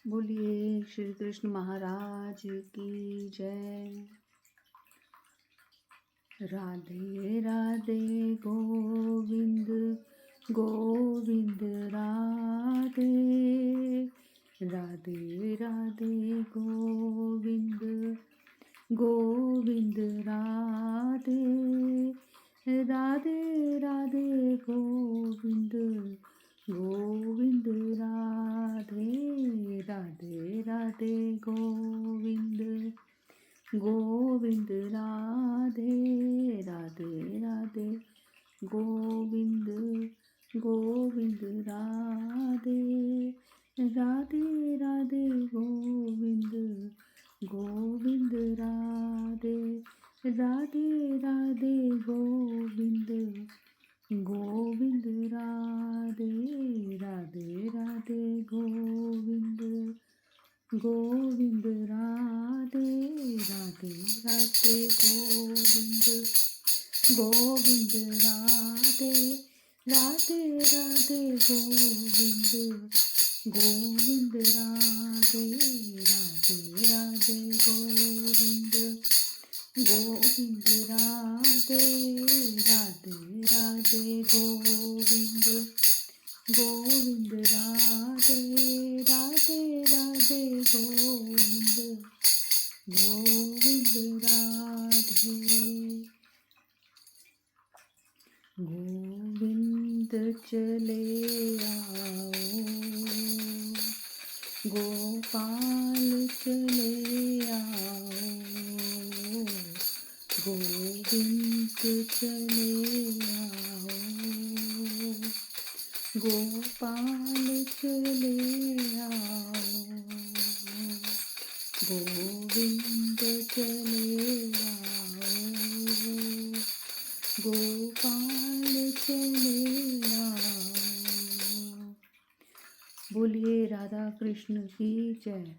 बोलिए श्री कृष्ण महाराज की जय। राधे राधे गोविंद गोविंद राधे। राधे राधे गोविंद गोविंद राधे। राधे राधे गोविंद गोविंद राधे। राधे राधे गोविंद गोविंद राधे। राधे राधे गोविंद गोविंद राधे। राधे राधे गोविंद गोविंद राधे। राधे राधे गोविंद गोविंद राधे। राधे राधे गोविंद गोविंद राधे। राधे राधे गोविंद गोविंद राधे। राधे राधे गोविंद गोविंद राधे। राधे राधे गोविंद गोविंद राधे। राधे राधे गोविंद गोविंद राधे। राधे राधे गोविंद गोविंद राधे। गोविंद चले आओ गोपाल चले आओ। गोविंद चले आओ गोपाल चले आओ। गोविंद चले आओ गोपाल चले आओ। बोलिए राधा कृष्ण की जय।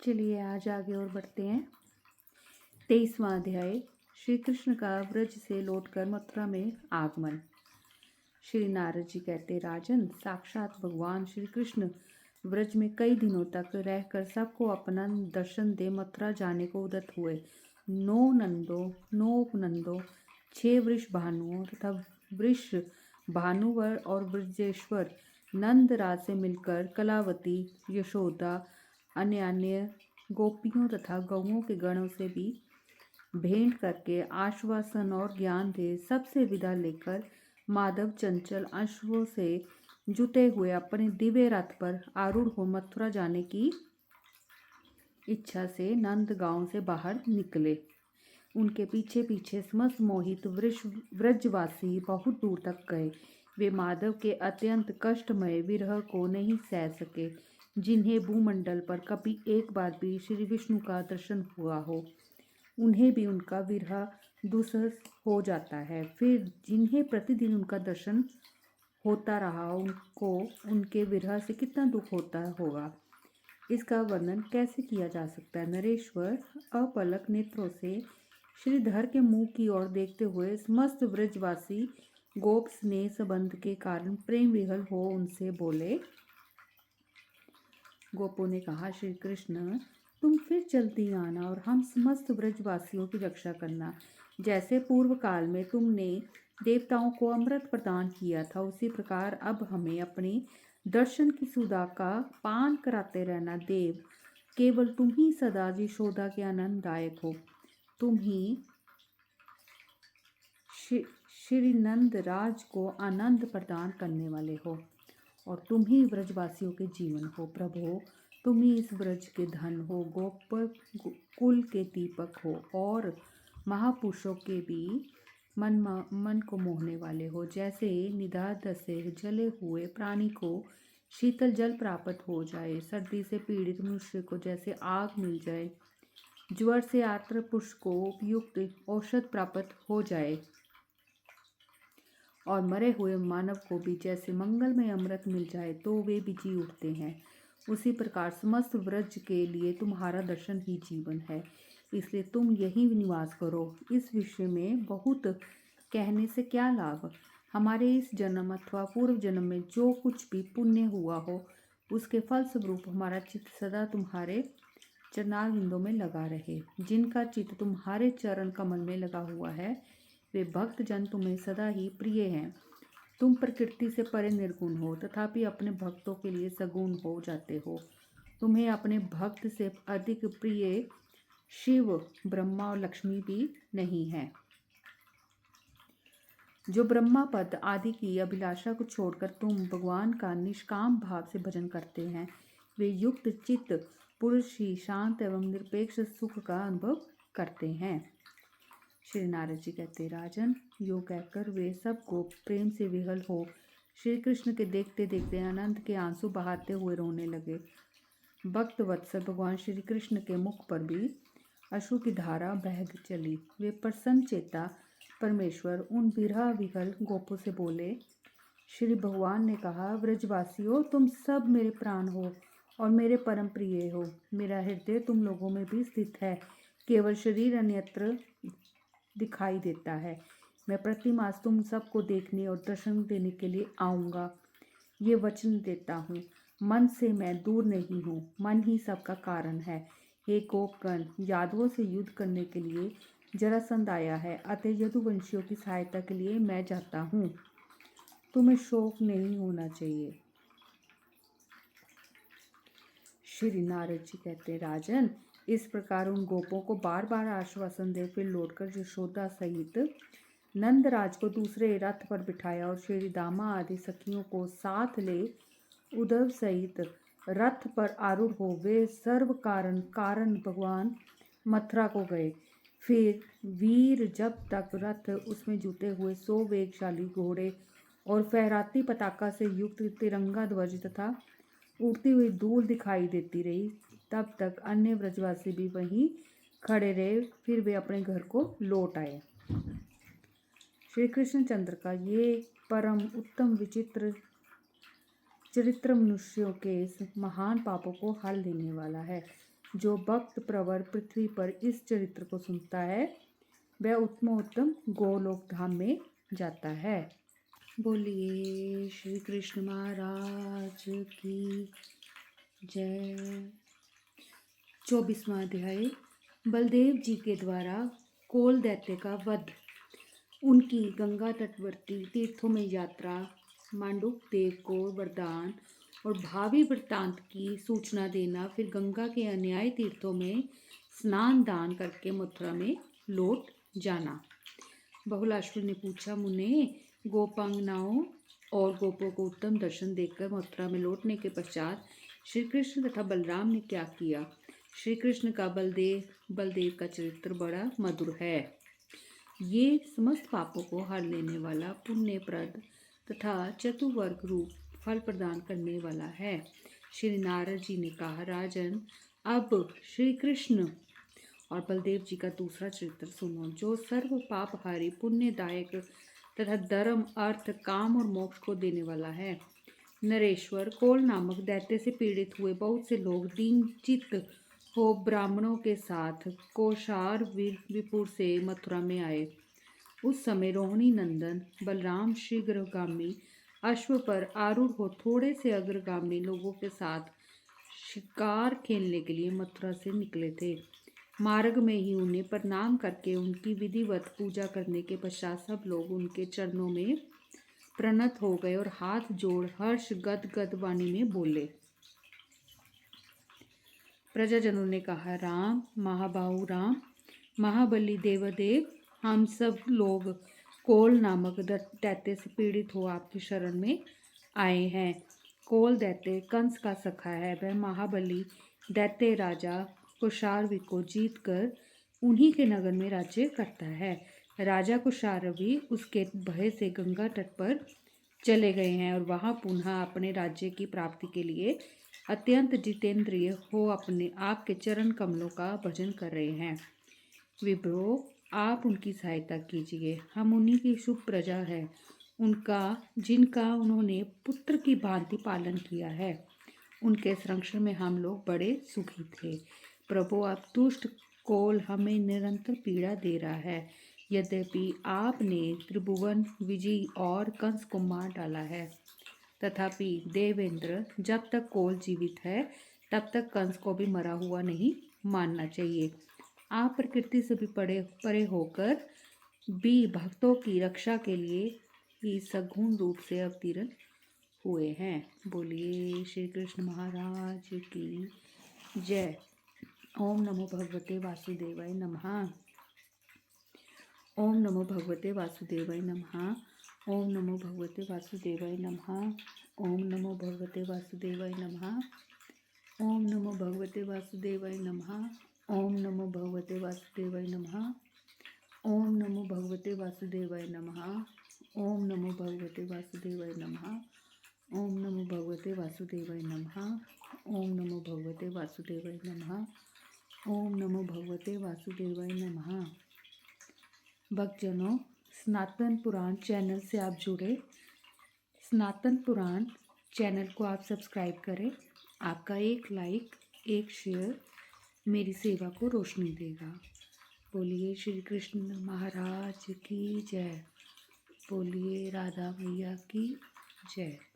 चलिए आज आगे और बढ़ते हैं। 23वां अध्याय, श्री कृष्ण का व्रज से लौटकर मथुरा में आगमन। श्री नारद जी कहते, राजन, साक्षात भगवान श्री कृष्ण व्रज में कई दिनों तक रहकर सबको अपना दर्शन दे मथुरा जाने को उद्यत हुए। 9 नंदों 9 उपनंदों 6 वृष भानुओं तथा वृष भानुवर और ब्रजेश्वर नंदराज से मिलकर कलावती, यशोदा, अन्य अन्य गोपियों तथा गौओं के गणों से भी भेंट करके आश्वासन और ज्ञान दे सबसे विदा लेकर माधव चंचल अश्वों से जुते हुए अपने दिव्य रथ पर आरूढ़ हो मथुरा जाने की इच्छा से नंद गांव से बाहर निकले। उनके पीछे पीछे समस्त मोहित व्रजवासी बहुत दूर तक गए। वे माधव के अत्यंत कष्टमय विरह को नहीं सह सके। जिन्हें भूमंडल पर कभी एक बार भी श्री विष्णु का दर्शन हुआ हो, उन्हें भी उनका विरह दुस्सह हो जाता है। फिर जिन्हें प्रतिदिन उनका दर्शन होता रहा, उनको उनके विरह से कितना दुख होता होगा, इसका वर्णन कैसे किया जा सकता है। नरेश्वर अपलक नेत्रों से श्रीधर के मुंह की ओर देखते हुए समस्त व्रजवासी गोप स्नेह संबंध के कारण प्रेम विहल हो उनसे बोले। गोपों ने कहा, श्री कृष्ण, तुम फिर जल्दी आना और हम समस्त व्रजवासियों की रक्षा करना। जैसे पूर्व काल में तुमने देवताओं को अमृत प्रदान किया था, उसी प्रकार अब हमें अपने दर्शन की सुधा का पान कराते रहना। देव, केवल तुम ही सदा यशोदा के आनंददायक हो। तुम ही श्री नंद राज को आनंद प्रदान करने वाले हो और तुम ही व्रजवासियों के जीवन हो। प्रभु, तुम ही इस व्रज के धन हो, गोप कुल के दीपक हो और महापुरुषों के भी मन को मोहने वाले हो। जैसे निदाद से जले हुए प्राणी को शीतल जल प्राप्त हो जाए, सर्दी से पीड़ित मनुष्य को जैसे आग मिल जाए, ज्वर से आर्त पुरुष को उपयुक्त औषध प्राप्त हो जाए और मरे हुए मानव को भी जैसे मंगलमय अमृत मिल जाए तो वे भी जी उठते हैं, उसी प्रकार समस्त व्रज के लिए तुम्हारा दर्शन ही जीवन है। इसलिए तुम यहीं निवास करो। इस विषय में बहुत कहने से क्या लाभ। हमारे इस जन्म अथवा पूर्व जन्म में जो कुछ भी पुण्य हुआ हो, उसके फलस्वरूप हमारा चित्त सदा तुम्हारे चरणारविंदों में लगा रहे। जिनका चित्त तुम्हारे चरण कमल में लगा हुआ है वे भक्त जन तुम्हें सदा ही प्रिय हैं। तुम प्रकृति से परे निर्गुण हो, तथापि अपने भक्तों के लिए सगुण हो जाते हो। तुम्हें अपने भक्त से अधिक प्रिय शिव, ब्रह्मा और लक्ष्मी भी नहीं है। जो ब्रह्मा पद आदि की अभिलाषा को छोड़कर तुम भगवान का निष्काम भाव से भजन करते हैं, वे युक्त चित्त पुरुष ही शांत एवं निरपेक्ष सुख का अनुभव करते हैं। श्री नारद जी कहते, राजन, यो कहकर वे सब गोप प्रेम से विहल हो श्री कृष्ण के देखते देखते आनंद के आंसू बहाते हुए रोने लगे। भक्त वत्सल भगवान श्री कृष्ण के मुख पर भी अश्रु की धारा बह चली। वे प्रसन्न चेता परमेश्वर उन विरह विहल गोपों से बोले, श्री भगवान ने कहा, व्रजवासियों, तुम सब मेरे प्राण हो और मेरे परम प्रिय हो। मेरा हृदय तुम लोगों में भी स्थित है, केवल शरीर अन्यत्र दिखाई देता है। मैं प्रतिमास तुम सबको देखने और दर्शन देने के लिए आऊँगा, ये वचन देता हूँ। मन से मैं दूर नहीं हूँ, मन ही सबका कारण है। हे गोपगण, यादवों से युद्ध करने के लिए जरासंध आया है, अतः यदुवंशियों की सहायता के लिए मैं जाता हूँ। तुम्हें शोक नहीं होना चाहिए। श्री नारद जी कहते, राजन, इस प्रकार उन गोपों को बार बार आश्वासन दे फिर लौटकर यशोदा सहित नंदराज को दूसरे रथ पर बिठाया और श्री दामा आदि सखियों को साथ ले उद्धव सहित रथ पर आरूढ़ हो वे सर्व कारण भगवान मथुरा को गए। फिर वीर जब तक रथ उसमें जुटे हुए 100 वेगशाली घोड़े और फहराती पताका से युक्त तिरंगा ध्वज तथा उड़ती हुई धूल दिखाई देती रही, तब तक अन्य ब्रजवासी भी वहीं खड़े रहे। फिर वे अपने घर को लौट आए। श्री कृष्णचंद्र का ये परम उत्तम विचित्र चरित्र मनुष्यों के महान पापों को हल देने वाला है। जो भक्त प्रवर पृथ्वी पर इस चरित्र को सुनता है वह उत्तमोत्तम गोलोक धाम में जाता है। बोलिए श्री कृष्ण महाराज की जय। 24वां अध्याय, बलदेव जी के द्वारा कोल दैत्य का वध, उनकी गंगा तटवर्ती तीर्थों में यात्रा, मांडुक देव को वरदान और भावी वृत्तांत की सूचना देना, फिर गंगा के अन्याय तीर्थों में स्नान दान करके मथुरा में लौट जाना। बहुलाश्वर ने पूछा, मुने, गोपांगनाओं और गोपों को उत्तम दर्शन देकर मथुरा में लौटने के पश्चात श्री कृष्ण तथा बलराम ने क्या किया? श्री कृष्ण का बलदेव का चरित्र बड़ा मधुर है। ये समस्त पापों को हर लेने वाला, पुण्यप्रद तथा चतुर्वर्ग रूप फल प्रदान करने वाला है। श्री नारद जी ने कहा, राजन, अब श्री कृष्ण और बलदेव जी का दूसरा चरित्र सुनो, जो सर्व पापहारी, पुण्यदायक तथा धर्म, अर्थ, काम और मोक्ष को देने वाला है। नरेश्वर, कोल नामक दैत्य से पीड़ित हुए बहुत से लोग दीन चित्त हो ब्राह्मणों के साथ कौशार विपुर से मथुरा में आए। उस समय रोहिणी नंदन बलराम शीघ्रगामी अश्व पर आरूढ़ हो थोड़े से अग्रगामी लोगों के साथ शिकार खेलने के लिए मथुरा से निकले थे। मार्ग में ही उन्हें प्रणाम करके उनकी विधिवत पूजा करने के पश्चात सब लोग उनके चरणों में प्रणत हो गए और हाथ जोड़ हर्ष गद वाणी में बोले। प्रजाजनों ने कहा, राम, महाबाहु राम, महाबली देवदेव, हम सब लोग कोल नामक दैत्य से पीड़ित हो आपकी शरण में आए हैं। कोल दैत्य कंस का सखा है। वह महाबली दैत्य राजा कुशारवी को जीत कर उन्हीं के नगर में राज्य करता है। राजा कुशारवी उसके भय से गंगा तट पर चले गए हैं और वहां पुनः अपने राज्य की प्राप्ति के लिए अत्यंत जितेंद्रिय हो अपने आपके चरण कमलों का भजन कर रहे हैं। विभ्रो, आप उनकी सहायता कीजिए। हम उन्हीं की शुभ प्रजा है, जिनका उन्होंने पुत्र की भांति पालन किया है। उनके संरक्षण में हम लोग बड़े सुखी थे। प्रभु, अब दुष्ट कोल हमें निरंतर पीड़ा दे रहा है। यद्यपि आपने त्रिभुवन विजय और कंस को मार डाला है, तथापि देवेंद्र, जब तक कोल जीवित है तब तक कंस को भी मरा हुआ नहीं मानना चाहिए। आप प्रकृति से भी परे परे होकर भी भक्तों की रक्षा के लिए ही सगुण रूप से अवतीर्ण हुए हैं। बोलिए श्री कृष्ण महाराज की जय। ओम नमो भगवते वासुदेवाय नमः। ओम नमो भगवते वासुदेवाय नमः। ओम नमो भगवते वासुदेवाय नमः। ओम नमो भगवते वासुदेवाय नमः। ओम नमो भगवते वासुदेवाय नमः। ओम नमो भगवते वासुदेवाय नमः। ओम नमो भगवते वासुदेवाय नमः। ओम नमो भगवते वासुदेवाय नमः। ओम नमो भगवते वासुदेवाय नमः। ओम नमो भगवते वासुदेवाय नमः। ओम नमो भगवते वासुदेवाय नमः। भक्तजनों, सनातन पुराण चैनल से आप जुड़े। सनातन पुराण चैनल को आप सब्सक्राइब करें। आपका एक लाइक, एक शेयर मेरी सेवा को रोशनी देगा। बोलिए श्री कृष्ण महाराज की जय। बोलिए राधा मैया की जय।